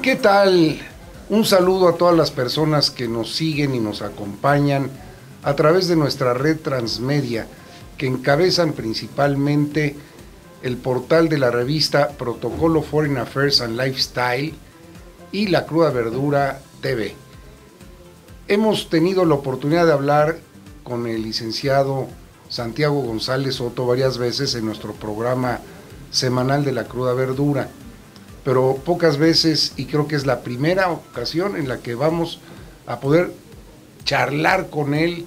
¿Qué tal? Un saludo a todas las personas que nos siguen y nos acompañan a través de nuestra red transmedia, que encabezan principalmente el portal de la revista Protocolo Foreign Affairs and Lifestyle y La Cruda Verdura TV. Hemos tenido la oportunidad de hablar con el licenciado Santiago González Soto varias veces en nuestro programa semanal de La Cruda Verdura, pero pocas veces, y creo que es la primera ocasión en la que vamos a poder charlar con él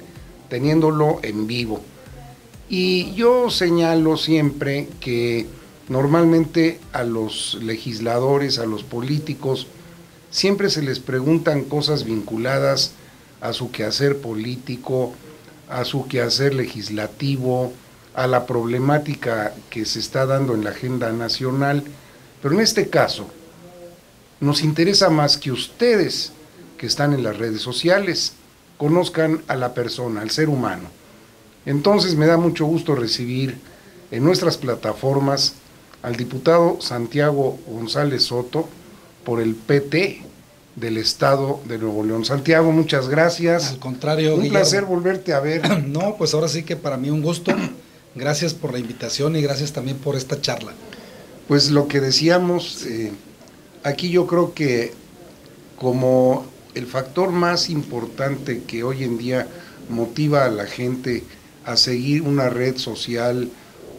teniéndolo en vivo. Y yo señalo siempre que normalmente a los legisladores, a los políticos, siempre se les preguntan cosas vinculadas a su quehacer político, a su quehacer legislativo, a la problemática que se está dando en la agenda nacional. Pero en este caso, nos interesa más que ustedes, que están en las redes sociales, conozcan a la persona, al ser humano. Entonces me da mucho gusto recibir en nuestras plataformas al diputado Santiago González Soto por el PT del Estado de Nuevo León. Santiago, muchas gracias. Al contrario, un Guillermo. placer volverte a ver. No, pues ahora sí que para mí un gusto. Gracias por la invitación y gracias también por esta charla. Pues lo que decíamos, aquí yo creo que como el factor más importante que hoy en día motiva a la gente a seguir una red social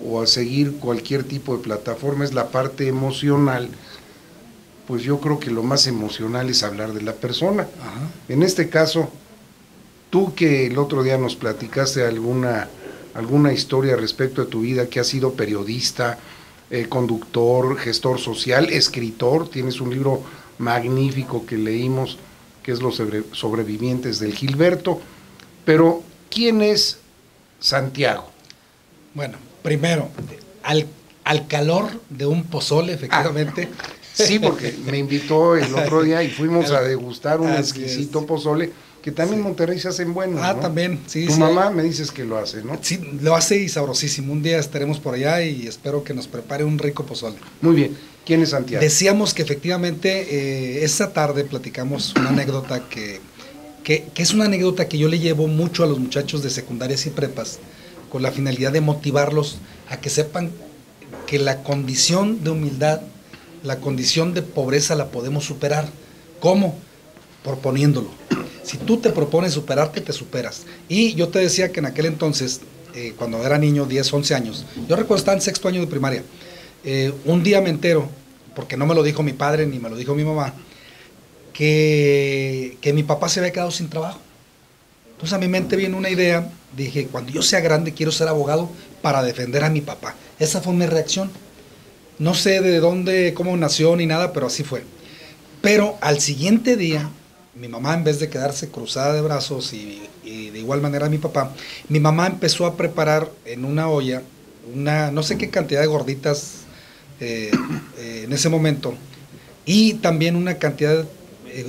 o a seguir cualquier tipo de plataforma es la parte emocional, pues yo creo que lo más emocional es hablar de la persona. Ajá. En este caso, tú que el otro día nos platicaste alguna historia respecto de tu vida, que has sido periodista, conductor, gestor social, escritor, tienes un libro magnífico que leímos, que es Los sobrevivientes del Gilberto, pero ¿quién es Santiago? Bueno, primero, al calor de un pozole, efectivamente. Sí, porque me invitó el otro día y fuimos a degustar un exquisito pozole, que también en Monterrey se hacen buenos, ¿no? También, sí. Tu sí. mamá me dices que lo hace, ¿no? Sí, lo hace y sabrosísimo. Un día estaremos por allá y espero que nos prepare un rico pozole. Muy bien. ¿Quién es Santiago? Decíamos que efectivamente esa tarde platicamos una anécdota que es una anécdota que yo le llevo mucho a los muchachos de secundarias y prepas, con la finalidad de motivarlos a que sepan que la condición de humildad, la condición de pobreza la podemos superar. ¿Cómo? Proponiéndolo. Si tú te propones superarte, te superas. Y yo te decía que en aquel entonces, cuando era niño, 10, 11 años, yo recuerdo estar en sexto año de primaria, un día me entero, porque no me lo dijo mi padre ni me lo dijo mi mamá, que mi papá se había quedado sin trabajo. Entonces a mi mente viene una idea, dije, cuando yo sea grande quiero ser abogado para defender a mi papá. Esa fue mi reacción. No sé de dónde, cómo nació ni nada, pero así fue. Pero al siguiente día, mi mamá, en vez de quedarse cruzada de brazos y de igual manera mi papá, mi mamá empezó a preparar en una olla no sé qué cantidad de gorditas en ese momento, y también una cantidad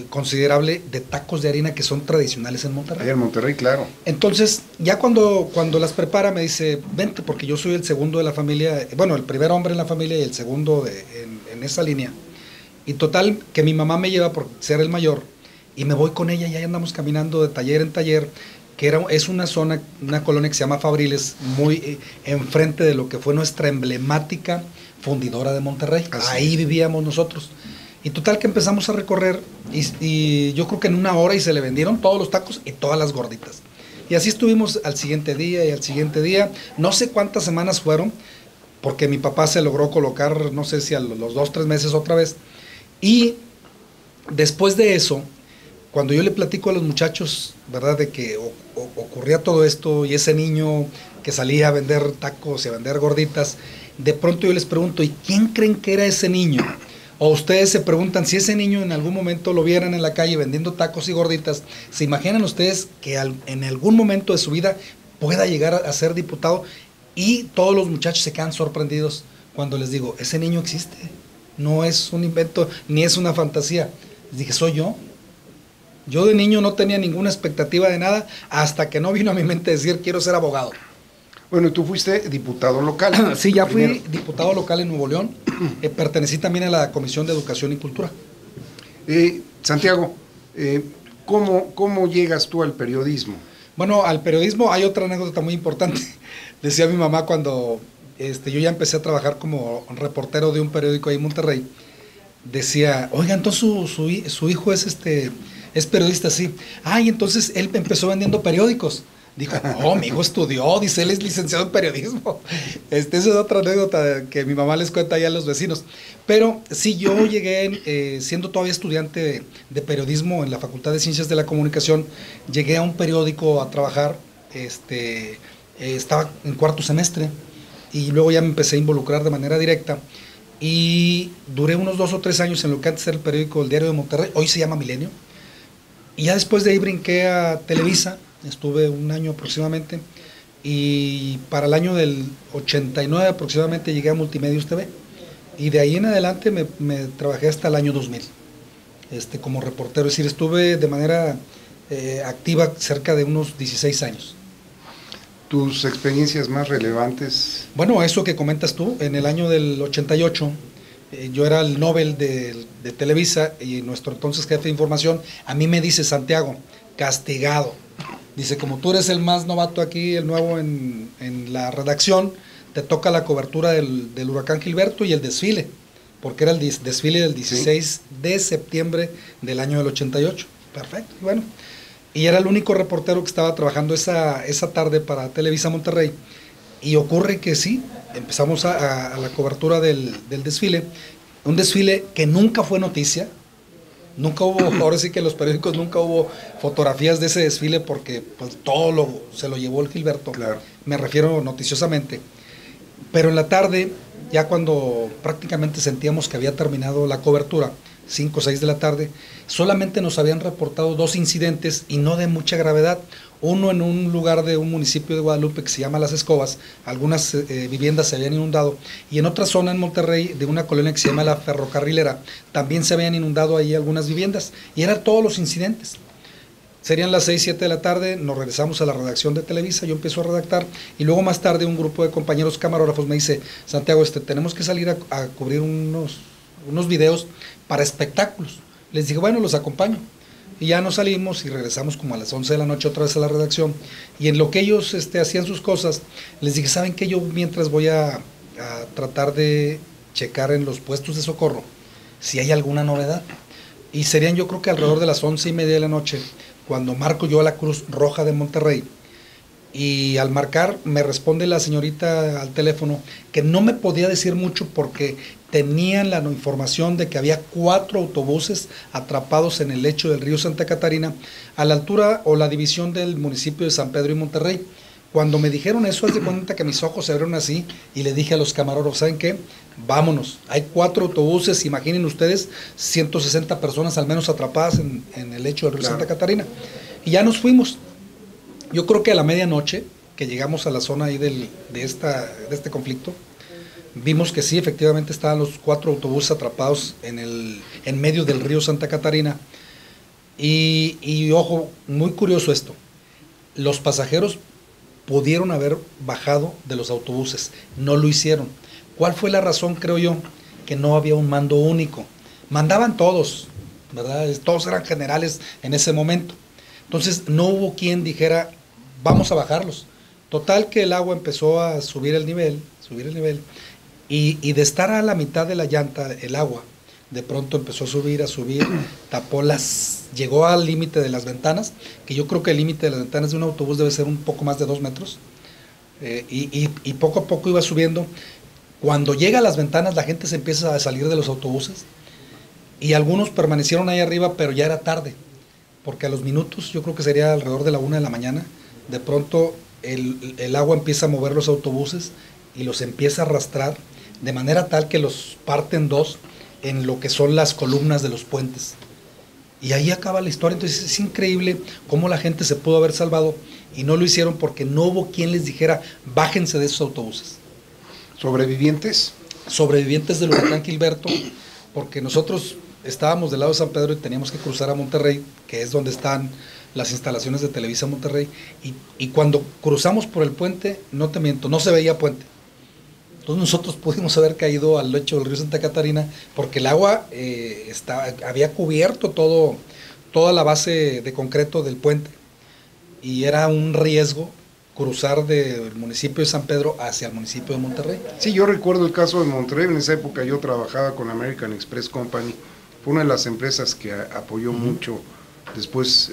considerable de tacos de harina que son tradicionales en Monterrey. Ahí en Monterrey, claro. Entonces, ya cuando las prepara, me dice, vente, porque yo soy el segundo de la familia, bueno, el primer hombre en la familia y el segundo en esa línea. Y total, que mi mamá me lleva por ser el mayor, y me voy con ella, y ahí andamos caminando de taller en taller, que es una zona, una colonia que se llama Fabriles, muy enfrente de lo que fue nuestra emblemática fundidora de Monterrey. Ahí vivíamos nosotros. Y total que empezamos a recorrer, y yo creo que en una hora y se le vendieron todos los tacos y todas las gorditas. Y así estuvimos al siguiente día y al siguiente día, no sé cuántas semanas fueron, porque mi papá se logró colocar, no sé si a los 2, 3 meses otra vez. Y después de eso, cuando yo le platico a los muchachos, ¿verdad?, de que ocurría todo esto, y ese niño que salía a vender tacos y a vender gorditas, de pronto yo les pregunto, ¿y quién creen que era ese niño? O ustedes se preguntan, si ese niño en algún momento lo vieran en la calle vendiendo tacos y gorditas, ¿se imaginan ustedes que en algún momento de su vida pueda llegar a ser diputado? Y todos los muchachos se quedan sorprendidos cuando les digo, ese niño existe, no es un invento, ni es una fantasía. Les dije, soy yo. Yo de niño no tenía ninguna expectativa de nada, hasta que no vino a mi mente decir, quiero ser abogado. Bueno, y tú fuiste diputado local. Sí, ya fui diputado local en Nuevo León. Pertenecí también a la Comisión de Educación y Cultura. Santiago, ¿cómo llegas tú al periodismo? Bueno, al periodismo hay otra anécdota muy importante. Decía mi mamá cuando yo ya empecé a trabajar como reportero de un periódico ahí en Monterrey. Decía, oiga, entonces su hijo es periodista, sí. Y entonces él empezó vendiendo periódicos. Dijo, no, mi hijo estudió, dice, él es licenciado en periodismo. Esa es otra anécdota que mi mamá les cuenta allá a los vecinos. Pero sí, yo llegué, siendo todavía estudiante de periodismo en la Facultad de Ciencias de la Comunicación, llegué a un periódico a trabajar, estaba en cuarto semestre, y luego ya me empecé a involucrar de manera directa, y duré unos 2 o 3 años en lo que antes era el periódico El Diario de Monterrey, hoy se llama Milenio, y ya después de ahí brinqué a Televisa. Estuve 1 año aproximadamente, y para el año del 89 aproximadamente llegué a Multimedios TV, y de ahí en adelante me trabajé hasta el año 2000 como reportero, es decir, estuve de manera activa cerca de unos 16 años. ¿Tus experiencias más relevantes? Bueno, eso que comentas tú, en el año del 88, yo era el Nobel de Televisa, y nuestro entonces jefe de información a mí me dice, Santiago, castigado. Dice, como tú eres el más novato aquí, el nuevo en la redacción, te toca la cobertura del huracán Gilberto y el desfile, porque era el desfile del 16 de septiembre del año del 88. Perfecto, bueno. Y era el único reportero que estaba trabajando esa tarde para Televisa Monterrey. Y ocurre que sí, empezamos a la cobertura del desfile, un desfile que nunca fue noticia. Nunca hubo, ahora sí que en los periódicos nunca hubo fotografías de ese desfile porque pues todo se lo llevó el Gilberto, claro. Me refiero noticiosamente. Pero en la tarde, ya cuando prácticamente sentíamos que había terminado la cobertura, 5 o 6 de la tarde, solamente nos habían reportado 2 incidentes y no de mucha gravedad. Uno en un lugar de un municipio de Guadalupe que se llama Las Escobas, algunas viviendas se habían inundado, y en otra zona en Monterrey, de una colonia que se llama La Ferrocarrilera, también se habían inundado ahí algunas viviendas, y eran todos los incidentes. Serían las 6, 7 de la tarde, nos regresamos a la redacción de Televisa, yo empiezo a redactar, y luego más tarde un grupo de compañeros camarógrafos me dice, Santiago, tenemos que salir a cubrir unos videos para espectáculos. Les dije, bueno, los acompaño. Y ya nos salimos y regresamos como a las 11 de la noche otra vez a la redacción. Y en lo que ellos hacían sus cosas, les dije, ¿saben qué? Yo mientras voy a tratar de checar en los puestos de socorro si hay alguna novedad. Y serían yo creo que alrededor de las 11:30 de la noche, cuando marco yo a la Cruz Roja de Monterrey. Y al marcar me responde la señorita al teléfono que no me podía decir mucho porque tenían la información de que había 4 autobuses atrapados en el lecho del río Santa Catarina, a la altura o la división del municipio de San Pedro y Monterrey. Cuando me dijeron eso, haz de cuenta que mis ojos se abrieron así y le dije a los camarógrafos, ¿saben qué? Vámonos, hay 4 autobuses, imaginen ustedes, 160 personas al menos atrapadas en el lecho del río Santa Catarina. Y ya nos fuimos. Yo creo que a la medianoche, que llegamos a la zona ahí de este conflicto, vimos que sí, efectivamente estaban los 4 autobuses atrapados en medio del río Santa Catarina. Y ojo, muy curioso esto, los pasajeros pudieron haber bajado de los autobuses, no lo hicieron. ¿Cuál fue la razón, creo yo? Que no había un mando único. Mandaban todos, ¿verdad? Todos eran generales en ese momento. Entonces no hubo quien dijera, vamos a bajarlos. Total que el agua empezó a subir el nivel, y de estar a la mitad de la llanta, el agua, de pronto empezó a subir, llegó al límite de las ventanas, que yo creo que el límite de las ventanas de un autobús debe ser un poco más de 2 metros, y poco a poco iba subiendo. Cuando llega a las ventanas, la gente se empieza a salir de los autobuses, y algunos permanecieron ahí arriba, pero ya era tarde, porque a los minutos, yo creo que sería alrededor de la 1 de la mañana, de pronto el agua empieza a mover los autobuses y los empieza a arrastrar, de manera tal que los parten 2 en lo que son las columnas de los puentes. Y ahí acaba la historia. Entonces es increíble cómo la gente se pudo haber salvado y no lo hicieron porque no hubo quien les dijera, bájense de esos autobuses. ¿Sobrevivientes? Sobrevivientes del huracán Gilberto, porque nosotros estábamos del lado de San Pedro y teníamos que cruzar a Monterrey, que es donde están las instalaciones de Televisa Monterrey, y cuando cruzamos por el puente, no te miento, no se veía puente. Entonces nosotros pudimos haber caído al lecho del río Santa Catarina porque el agua había cubierto toda la base de concreto del puente y era un riesgo cruzar del municipio de San Pedro hacia el municipio de Monterrey. Sí, yo recuerdo el caso de Monterrey. En esa época yo trabajaba con American Express Company. Fue una de las empresas que apoyó mucho después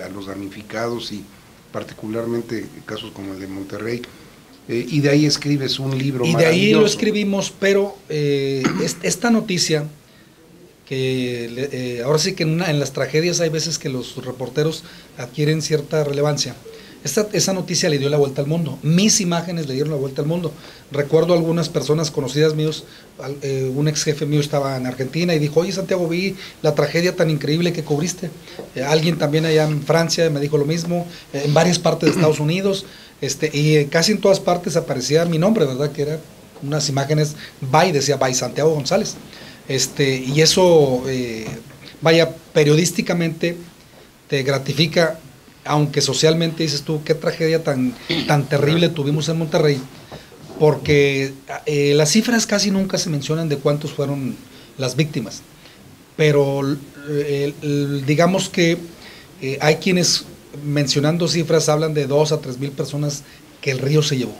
a los damnificados y particularmente casos como el de Monterrey. Y de ahí escribes un libro y maravilloso. De ahí lo escribimos, pero esta noticia, que ahora sí que en las tragedias hay veces que los reporteros adquieren cierta relevancia. Esa noticia le dio la vuelta al mundo. Mis imágenes le dieron la vuelta al mundo. Recuerdo algunas personas conocidas míos, un ex jefe mío estaba en Argentina y dijo, oye Santiago, vi la tragedia tan increíble que cubriste. Alguien también allá en Francia me dijo lo mismo, en varias partes de Estados Unidos, y casi en todas partes aparecía mi nombre, ¿verdad? Que eran unas imágenes, decía Santiago González. Y eso, vaya, periodísticamente te gratifica, aunque socialmente dices tú, qué tragedia tan terrible tuvimos en Monterrey, porque las cifras casi nunca se mencionan de cuántos fueron las víctimas, pero digamos que hay quienes mencionando cifras hablan de 2 a 3 mil personas que el río se llevó.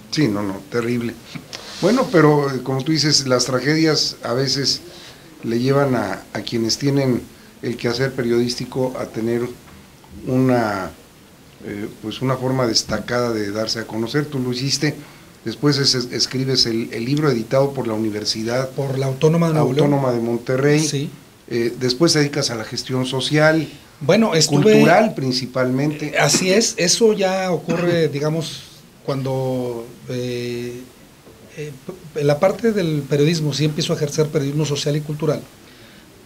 Sí, no, terrible. Bueno, pero como tú dices, las tragedias a veces le llevan a quienes tienen el quehacer periodístico a tener una forma destacada de darse a conocer. Tú lo hiciste, después escribes el libro editado por la Universidad, por la Autónoma de Monterrey. Sí. Después te dedicas a la gestión social, bueno, cultural principalmente. Así es, eso ya ocurre, digamos, cuando en la parte del periodismo sí empiezo a ejercer periodismo social y cultural.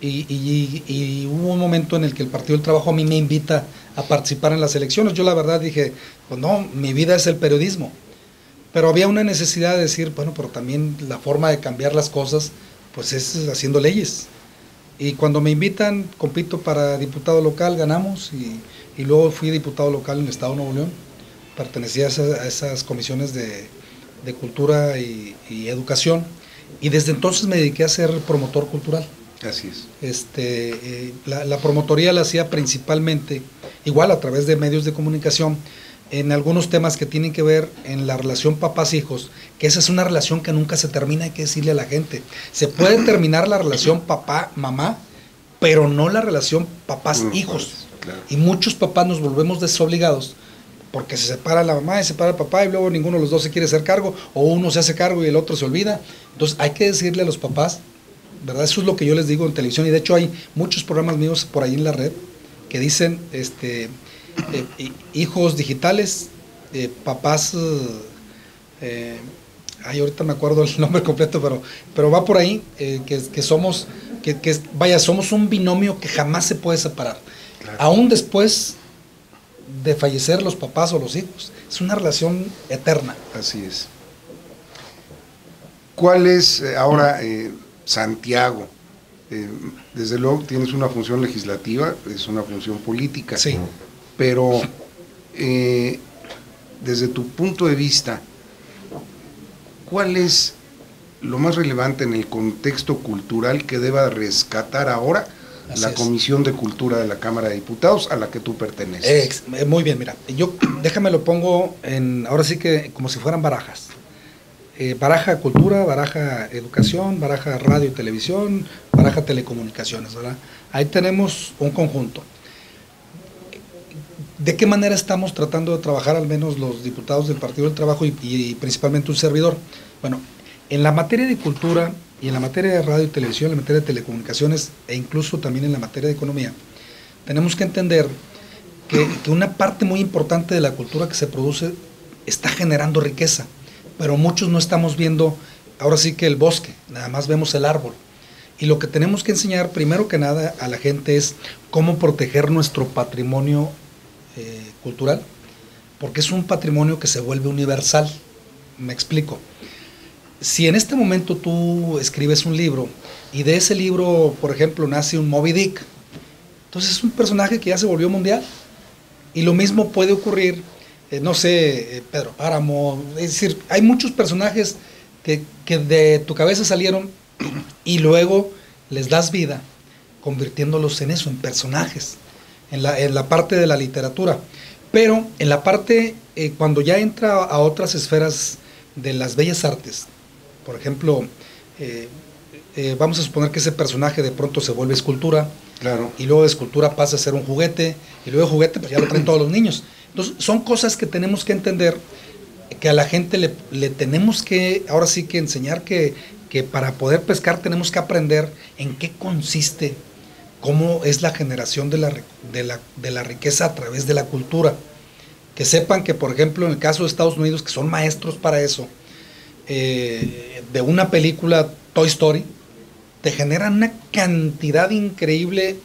Y hubo un momento en el que el Partido del Trabajo a mí me invita a participar en las elecciones. Yo la verdad dije, pues no, mi vida es el periodismo. Pero había una necesidad de decir, bueno, pero también la forma de cambiar las cosas, pues es haciendo leyes. Y cuando me invitan, compito para diputado local, ganamos, y luego fui diputado local en el Estado de Nuevo León. Pertenecía a esas comisiones de cultura y educación. Y desde entonces me dediqué a ser promotor cultural. Así es. La promotoría la hacía principalmente, igual a través de medios de comunicación, en algunos temas que tienen que ver en la relación papás-hijos, que esa es una relación que nunca se termina, hay que decirle a la gente. Se puede terminar la relación papá-mamá, pero no la relación papás-hijos. Claro. Y muchos papás nos volvemos desobligados, porque se separa la mamá y se separa el papá, y luego ninguno de los dos se quiere hacer cargo, o uno se hace cargo y el otro se olvida. Entonces hay que decirle a los papás, ¿verdad? Eso es lo que yo les digo en televisión, y de hecho hay muchos programas míos por ahí en la red que dicen hijos digitales, papás, ahorita me acuerdo el nombre completo, pero va por ahí, que somos, somos un binomio que jamás se puede separar, claro. Aún después de fallecer los papás o los hijos, es una relación eterna. Así es. ¿Cuál es ahora Santiago? Desde luego tienes una función legislativa, es una función política, sí. Pero desde tu punto de vista, ¿cuál es lo más relevante en el contexto cultural que deba rescatar ahora la Comisión de Cultura de la Cámara de Diputados a la que tú perteneces? Muy bien, mira, déjame lo pongo ahora sí que como si fueran barajas. Baraja cultura, baraja educación, baraja radio y televisión, baraja telecomunicaciones, ¿verdad? Ahí tenemos un conjunto. ¿De qué manera estamos tratando de trabajar al menos los diputados del Partido del Trabajo y principalmente un servidor? Bueno, en la materia de cultura y en la materia de radio y televisión, en la materia de telecomunicaciones e incluso también en la materia de economía, tenemos que entender que una parte muy importante de la cultura que se produce está generando riqueza, pero muchos no estamos viendo, ahora sí que el bosque, nada más vemos el árbol. Y lo que tenemos que enseñar primero que nada a la gente es cómo proteger nuestro patrimonio cultural, porque es un patrimonio que se vuelve universal. Me explico. Si en este momento tú escribes un libro y de ese libro, por ejemplo, nace un Moby Dick, entonces es un personaje que ya se volvió mundial. Y lo mismo puede ocurrir no sé, Pedro Páramo, es decir, hay muchos personajes que de tu cabeza salieron y luego les das vida, convirtiéndolos en eso, en personajes, en la parte de la literatura. Pero en la parte, cuando ya entra a otras esferas de las bellas artes, por ejemplo, vamos a suponer que ese personaje de pronto se vuelve escultura, Claro. y luego de escultura pasa a ser un juguete, y luego de juguete pues ya lo traen todos los niños. Entonces son cosas que tenemos que entender, que a la gente le tenemos que, ahora sí que enseñar que para poder pescar tenemos que aprender en qué consiste, cómo es la generación de la riqueza a través de la cultura. Que sepan que, por ejemplo, en el caso de Estados Unidos, que son maestros para eso, de una película Toy Story, te generan una cantidad increíble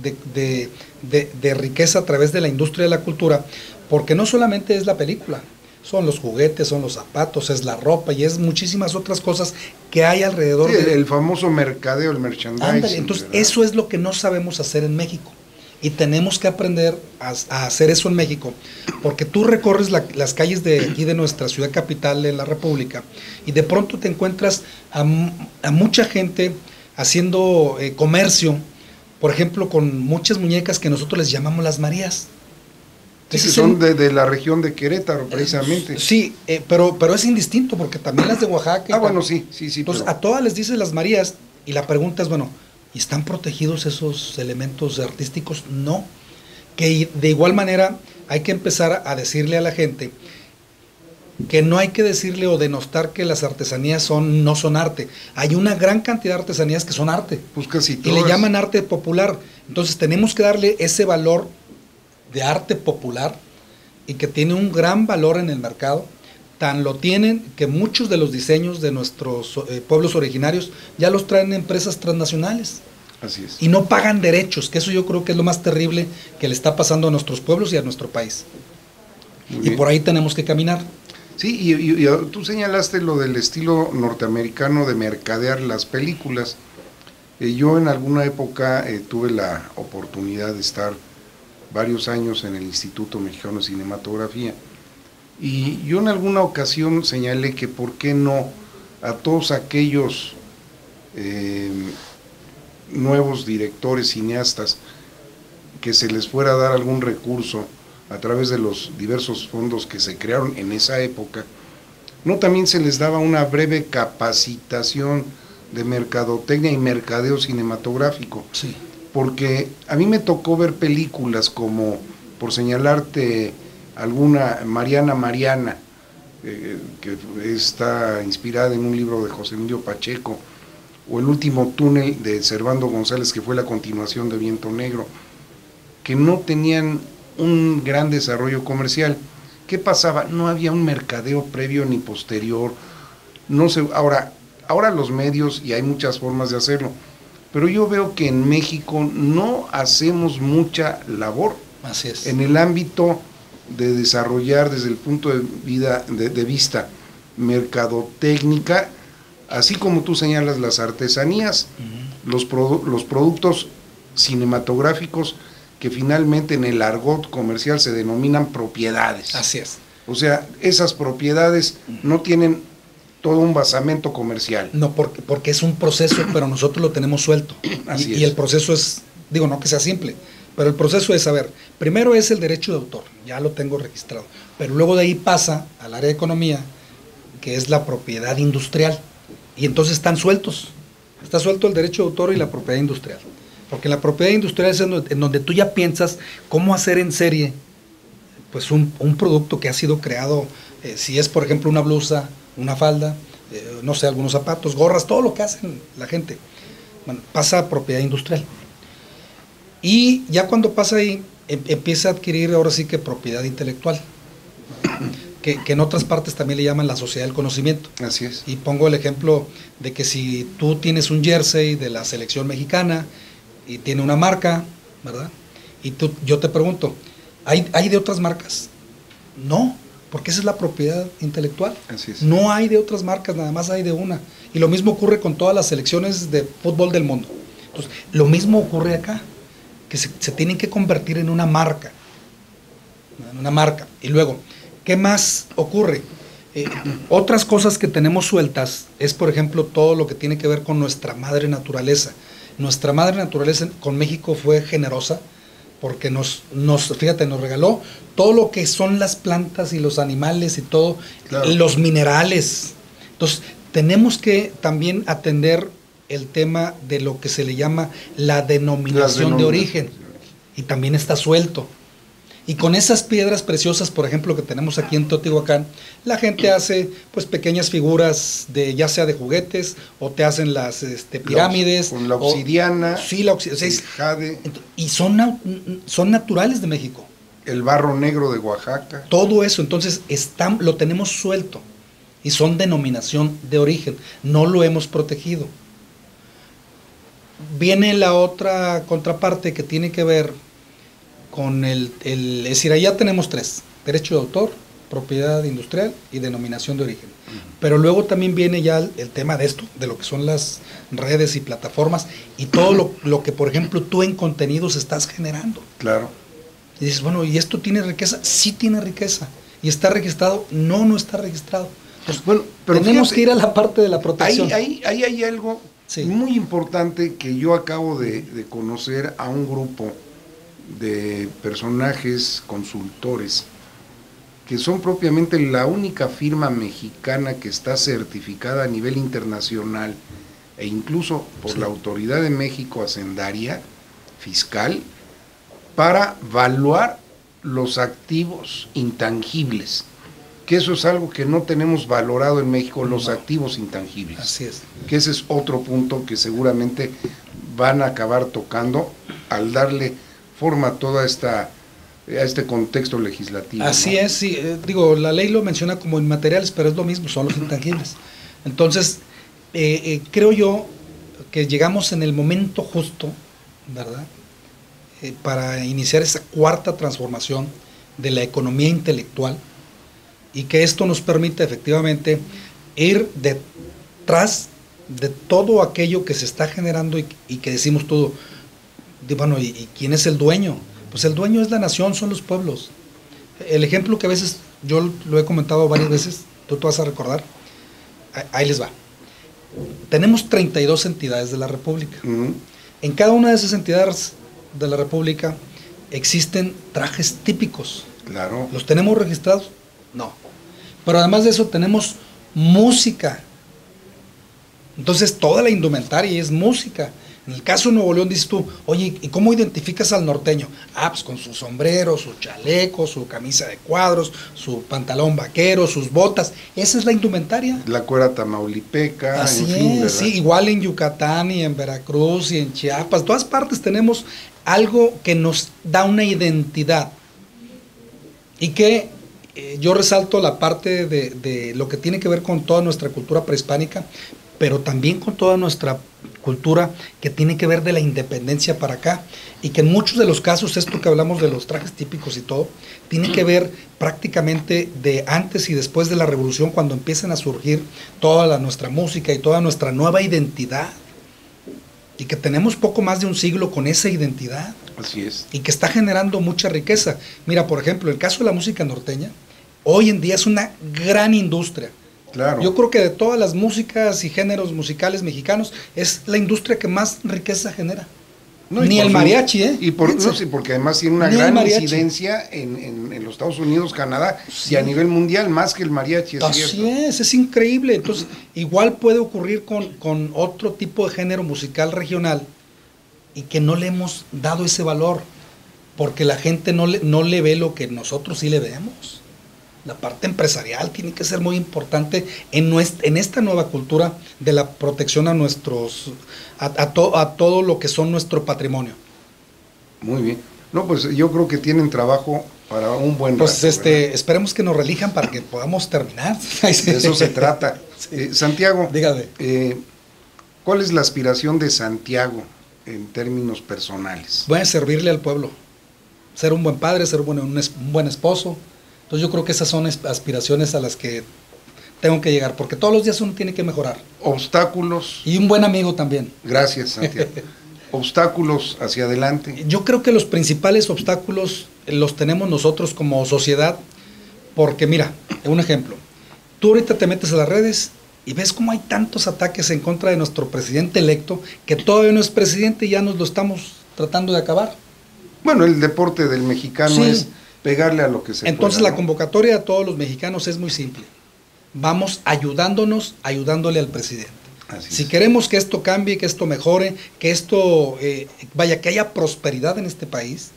de riqueza a través de la industria de la cultura, porque no solamente es la película, son los juguetes, son los zapatos, es la ropa y es muchísimas otras cosas que hay alrededor. Sí, el famoso mercadeo, el merchandising. Ándale, entonces ¿verdad? eso es lo que no sabemos hacer en México. Y tenemos que aprender a hacer eso en México, porque tú recorres las calles de aquí de nuestra ciudad capital de la República y de pronto te encuentras a mucha gente haciendo comercio, por ejemplo, con muchas muñecas que nosotros les llamamos las Marías. Sí, que son de la región de Querétaro, precisamente. Sí, pero es indistinto, porque también las de Oaxaca. Bueno, sí. Entonces, pero... a todas les dices las Marías, y la pregunta es, bueno, ¿y están protegidos esos elementos artísticos? No. Que de igual manera hay que empezar a decirle a la gente que no hay que decirle o denostar que las artesanías no son arte. Hay una gran cantidad de artesanías que son arte. Pues casi y todas. le llaman arte popular. Entonces tenemos que darle ese valor de arte popular y que tiene un gran valor en el mercado. Tan lo tienen que muchos de los diseños de nuestros pueblos originarios ya los traen empresas transnacionales. Así es. Y no pagan derechos, que eso yo creo que es lo más terrible que le está pasando a nuestros pueblos y a nuestro país. Y por ahí tenemos que caminar. Sí, y tú señalaste lo del estilo norteamericano de mercadear las películas. Yo en alguna época tuve la oportunidad de estar varios años en el Instituto Mexicano de Cinematografía, y yo en alguna ocasión señalé que por qué no a todos aquellos nuevos directores, cineastas, que se les fuera a dar algún recurso a través de los diversos fondos que se crearon en esa época, no también se les daba una breve capacitación de mercadotecnia y mercadeo cinematográfico. Sí. Porque a mí me tocó ver películas como, por señalarte alguna, Mariana, que está inspirada en un libro de José Emilio Pacheco, o El último túnel de Servando González, que fue la continuación de Viento Negro, que no tenían un gran desarrollo comercial. ¿Qué pasaba? No había un mercadeo previo ni posterior. No sé, ahora los medios, y hay muchas formas de hacerlo, pero yo veo que en México no hacemos mucha labor. Así es. En el ámbito de desarrollar desde el punto de vista mercadotécnica, así como tú señalas las artesanías, los productos cinematográficos que finalmente en el argot comercial se denominan propiedades. Así es. O sea, esas propiedades no tienen todo un basamento comercial. No, porque es un proceso, pero nosotros lo tenemos suelto. Y el proceso es, digo, no que sea simple, pero el proceso es, a ver, primero es el derecho de autor, ya lo tengo registrado, pero luego de ahí pasa al área de economía, que es la propiedad industrial, y entonces están sueltos. Está suelto el derecho de autor y la propiedad industrial. Porque la propiedad industrial es en donde tú ya piensas cómo hacer en serie pues un producto que ha sido creado, si es por ejemplo una blusa, una falda, no sé, algunos zapatos, gorras, todo lo que hacen la gente, bueno, pasa a propiedad industrial. Y ya cuando pasa ahí, empieza a adquirir ahora sí que propiedad intelectual, que en otras partes también le llaman la sociedad del conocimiento. Así es. Y pongo el ejemplo de que si tú tienes un jersey de la selección mexicana y tiene una marca, ¿verdad? Y yo te pregunto, ¿hay de otras marcas? No, porque esa es la propiedad intelectual. Así es. No hay de otras marcas, nada más hay de una. Y lo mismo ocurre con todas las selecciones de fútbol del mundo. Entonces, lo mismo ocurre acá, que se tienen que convertir en una marca. En una marca. Y luego, ¿Qué más ocurre? Otras cosas que tenemos sueltas es, por ejemplo, todo lo que tiene que ver con nuestra madre naturaleza. Nuestra madre naturaleza con México fue generosa porque fíjate, nos regaló todo lo que son las plantas y los animales y todo, claro, los minerales. Entonces, tenemos que también atender el tema de lo que se le llama la denominación de origen, y también está suelto. Y con esas piedras preciosas, por ejemplo, que tenemos aquí en Teotihuacán, la gente hace pues pequeñas figuras ya sea de juguetes, o te hacen las pirámides. Con la obsidiana, sí, el jade. Y son naturales de México. El barro negro de Oaxaca. Todo eso, entonces lo tenemos suelto. Y son denominación de origen. No lo hemos protegido. Viene la otra contraparte que tiene que ver con es decir, allá tenemos tres: derecho de autor, propiedad industrial y denominación de origen. Pero luego también viene ya el tema de esto, de lo que son las redes y plataformas y todo lo que, por ejemplo, tú en contenidos estás generando. Claro. Y dices, bueno, ¿y esto tiene riqueza? Sí tiene riqueza. ¿Y está registrado? No está registrado. Entonces, bueno, pero tenemos que ir a la parte de la protección. Ahí hay algo muy importante que yo acabo de conocer a un grupo de personajes consultores que son propiamente la única firma mexicana que está certificada a nivel internacional e incluso por la Autoridad de México Hacendaria Fiscal para evaluar los activos intangibles, que eso es algo que no tenemos valorado en México, los activos intangibles. Así es. Que ese es otro punto que seguramente van a acabar tocando al darle forma toda a este contexto legislativo. Así, ¿no? Es, sí, la ley lo menciona como inmateriales, pero es lo mismo, son los intangibles. Entonces, creo yo que llegamos en el momento justo, ¿verdad?, para iniciar esa cuarta transformación de la economía intelectual, y que esto nos permite efectivamente ir detrás de todo aquello que se está generando y que decimos todo. Bueno, ¿y quién es el dueño? Pues el dueño es la nación, son los pueblos. El ejemplo que a veces, yo lo he comentado varias veces, tú te vas a recordar, ahí les va. Tenemos 32 entidades de la República. En cada una de esas entidades de la República existen trajes típicos. Claro. ¿Los tenemos registrados? No. Pero además de eso tenemos música. Entonces toda la indumentaria es música. En el caso de Nuevo León dices tú, oye, ¿y cómo identificas al norteño? Pues con su sombrero, su chaleco, su camisa de cuadros, su pantalón vaquero, sus botas. Esa es la indumentaria. La cuera tamaulipeca, así en fin, ¿verdad? Sí, igual en Yucatán y en Veracruz y en Chiapas, en todas partes tenemos algo que nos da una identidad. Y que yo resalto la parte de lo que tiene que ver con toda nuestra cultura prehispánica, pero también con toda nuestra cultura que tiene que ver de la independencia para acá, y que en muchos de los casos, esto que hablamos de los trajes típicos y todo, tiene que ver prácticamente de antes y después de la revolución, cuando empiezan a surgir toda nuestra música y toda nuestra nueva identidad, y que tenemos poco más de un siglo con esa identidad. Así es. Y que está generando mucha riqueza. Mira, por ejemplo, el caso de la música norteña, hoy en día es una gran industria. Claro. Yo creo que de todas las músicas y géneros musicales mexicanos, es la industria que más riqueza genera. No, ni el mariachi, porque además tiene una gran incidencia en los Estados Unidos, Canadá, y a nivel mundial, más que el mariachi. Así es increíble. Entonces, igual puede ocurrir con otro tipo de género musical regional, y que no le hemos dado ese valor, porque la gente no le ve lo que nosotros sí le vemos. La parte empresarial tiene que ser muy importante en esta nueva cultura de la protección a todo lo que son nuestro patrimonio. Muy bien. No, pues yo creo que tienen trabajo para un buen rato. Pues esperemos que nos relijan para que podamos terminar. De eso se trata. Sí. Santiago, dígame. ¿Cuál es la aspiración de Santiago en términos personales? Bueno, servirle al pueblo, ser un buen padre, ser un buen esposo. Entonces yo creo que esas son aspiraciones a las que tengo que llegar, porque todos los días uno tiene que mejorar. Obstáculos. Y un buen amigo también. Gracias, Santiago. Obstáculos hacia adelante. Yo creo que los principales obstáculos los tenemos nosotros como sociedad, Porque mira, un ejemplo, tú ahorita te metes a las redes y ves cómo hay tantos ataques en contra de nuestro presidente electo, que todavía no es presidente y ya nos lo estamos tratando de acabar. Bueno, el deporte del mexicano Sí. es pegarle a lo que se Entonces pueda, la ¿no? convocatoria a todos los mexicanos es muy simple. Vamos ayudándonos, ayudándole al presidente. Así Si es. queremos que esto cambie, que esto mejore, que esto, vaya, que haya prosperidad en este país,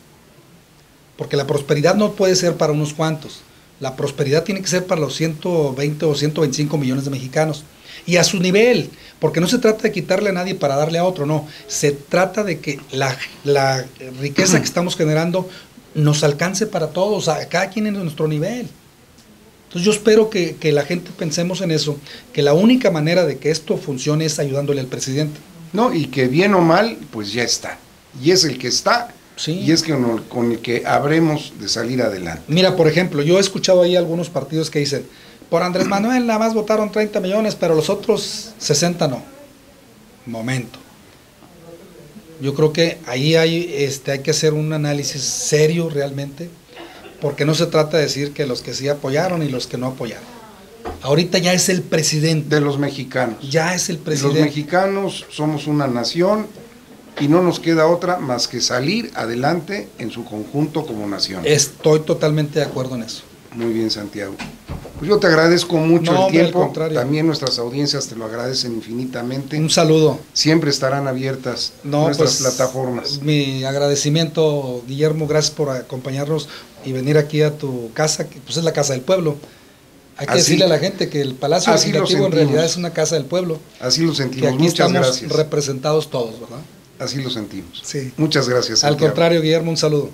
porque la prosperidad no puede ser para unos cuantos, la prosperidad tiene que ser para los 120 o 125 millones de mexicanos, y a su nivel, porque no se trata de quitarle a nadie para darle a otro, no, se trata de que la riqueza que estamos generando nos alcance para todos, a cada quien en nuestro nivel. Entonces yo espero que la gente pensemos en eso, que la única manera de que esto funcione es ayudándole al presidente. No, y que bien o mal, pues ya está. Y es el que está, Sí. y es que con el que habremos de salir adelante. Mira, por ejemplo, yo he escuchado ahí algunos partidos que dicen, por Andrés Manuel nada más votaron 30 millones, pero los otros 60 no. Momento. Yo creo que ahí hay que hacer un análisis serio realmente, porque no se trata de decir que los que sí apoyaron y los que no apoyaron. Ahorita ya es el presidente. De los mexicanos. Ya es el Los presidente. mexicanos somos una nación y no nos queda otra más que salir adelante en su conjunto como nación. Estoy totalmente de acuerdo en eso. Muy bien, Santiago. Pues yo te agradezco mucho No, el hombre, al tiempo. contrario. También nuestras audiencias te lo agradecen infinitamente. Un saludo. Siempre estarán abiertas nuestras plataformas. Mi agradecimiento, Guillermo, gracias por acompañarnos y venir aquí a tu casa, que pues es la casa del pueblo. Hay que Así- decirle a la gente que el Palacio así lo Legislativo en sentimos. realidad es una casa del pueblo, Así lo que sentimos. aquí Muchas estamos gracias. representados todos, ¿verdad? Así lo sentimos. Sí. Muchas gracias, Al Santiago. contrario, Guillermo, un saludo.